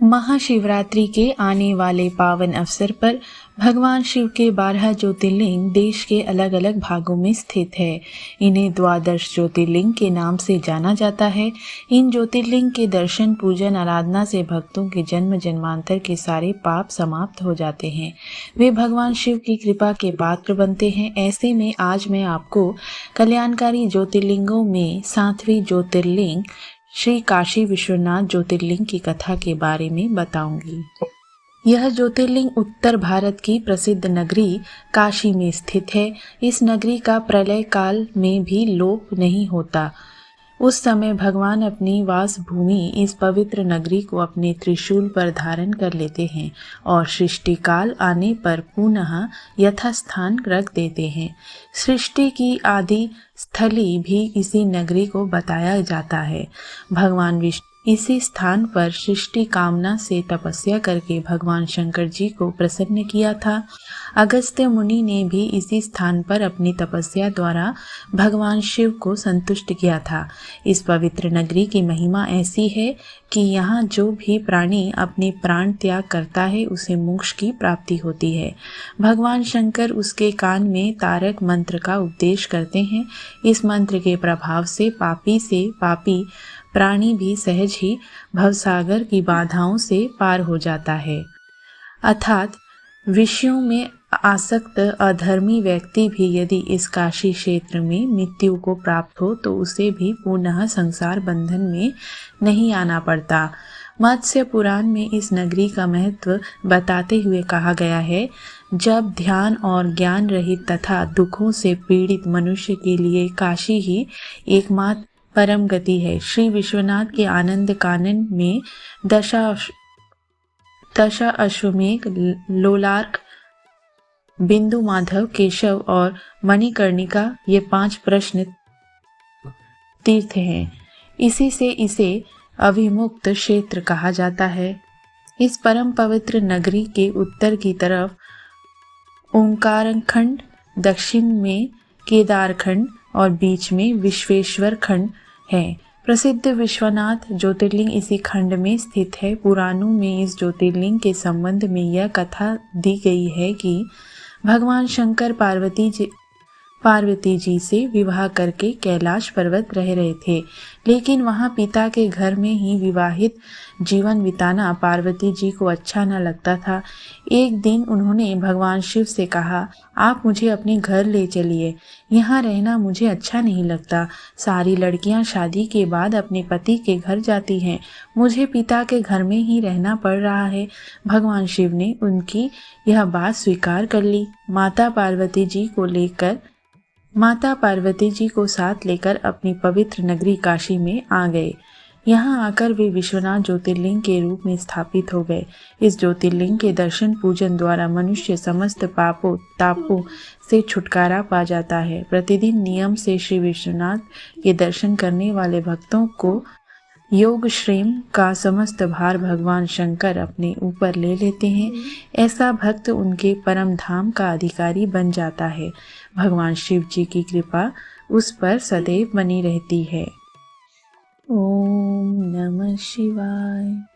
महाशिवरात्रि के आने वाले पावन अवसर पर भगवान शिव के 12 ज्योतिर्लिंग देश के अलग अलग भागों में स्थित है। इन्हें द्वादश ज्योतिर्लिंग के नाम से जाना जाता है। इन ज्योतिर्लिंग के दर्शन, पूजन, आराधना से भक्तों के जन्म जन्मांतर के सारे पाप समाप्त हो जाते हैं। वे भगवान शिव की कृपा के पात्र बनते हैं। ऐसे में आज मैं आपको कल्याणकारी ज्योतिर्लिंगों में 7वीं ज्योतिर्लिंग श्री काशी विश्वनाथ ज्योतिर्लिंग की कथा के बारे में बताऊंगी। यह ज्योतिर्लिंग उत्तर भारत की प्रसिद्ध नगरी काशी में स्थित है। इस नगरी का प्रलय काल में भी लोप नहीं होता। उस समय भगवान अपनी वास भूमि इस पवित्र नगरी को अपने त्रिशूल पर धारण कर लेते हैं और सृष्टि काल आने पर पुनः यथास्थान रख देते हैं। सृष्टि की आदि स्थली भी इसी नगरी को बताया जाता है। भगवान विष्णु इसी स्थान पर सृष्टि कामना से तपस्या करके भगवान शंकर जी को प्रसन्न किया था। अगस्त्य मुनि ने भी इसी स्थान पर अपनी तपस्या द्वारा भगवान शिव को संतुष्ट किया था। इस पवित्र नगरी की महिमा ऐसी है कि यहाँ जो भी प्राणी अपने प्राण त्याग करता है उसे मोक्ष की प्राप्ति होती है। भगवान शंकर उसके कान में तारक मंत्र का उपदेश करते हैं। इस मंत्र के प्रभाव से पापी प्राणी भी सहज ही भवसागर की बाधाओं से पार हो जाता है। अर्थात विषयों में आसक्त अधर्मी व्यक्ति भी यदि इस काशी क्षेत्र में मृत्यु को प्राप्त हो तो उसे भी पुनः संसार बंधन में नहीं आना पड़ता। मत्स्य पुराण में इस नगरी का महत्व बताते हुए कहा गया है, जब ध्यान और ज्ञान रहित तथा दुखों से पीड़ित मनुष्य के लिए काशी ही एकमात्र परम गति है। श्री विश्वनाथ के आनंद कानन में दशा अश्वमेघ, लोलार्क, बिंदु माधव, केशव और मणिकर्णिका ये 5 प्रश्न तीर्थ हैं। इसी से इसे अभिमुक्त क्षेत्र कहा जाता है। इस परम पवित्र नगरी के उत्तर की तरफ ओंकारखंड, दक्षिण में केदारखंड और बीच में विश्वेश्वर खंड है। प्रसिद्ध विश्वनाथ ज्योतिर्लिंग इसी खंड में स्थित है। पुराणों में इस ज्योतिर्लिंग के संबंध में यह कथा दी गई है कि भगवान शंकर पार्वती जी से विवाह करके कैलाश पर्वत रह रहे थे, लेकिन वहां पिता के घर में ही विवाहित जीवन बिताना पार्वती जी को अच्छा न लगता था। एक दिन उन्होंने भगवान शिव से कहा, आप मुझे अपने घर ले चलिए, यहाँ रहना मुझे अच्छा नहीं लगता। सारी लड़कियां शादी के बाद अपने पति के घर जाती हैं, मुझे पिता के घर में ही रहना पड़ रहा है। भगवान शिव ने उनकी यह बात स्वीकार कर ली। माता पार्वती जी को साथ लेकर अपनी पवित्र नगरी काशी में आ गए। यहाँ आकर वे विश्वनाथ ज्योतिर्लिंग के रूप में स्थापित हो गए। इस ज्योतिर्लिंग के दर्शन पूजन द्वारा मनुष्य समस्त पापों तापों से छुटकारा पा जाता है। प्रतिदिन नियम से श्री विश्वनाथ के दर्शन करने वाले भक्तों को योग श्रेम का समस्त भार भगवान शंकर अपने ऊपर ले लेते हैं। ऐसा भक्त उनके परम धाम का अधिकारी बन जाता है। भगवान शिव जी की कृपा उस पर सदैव बनी रहती है। ओम नमः शिवाय।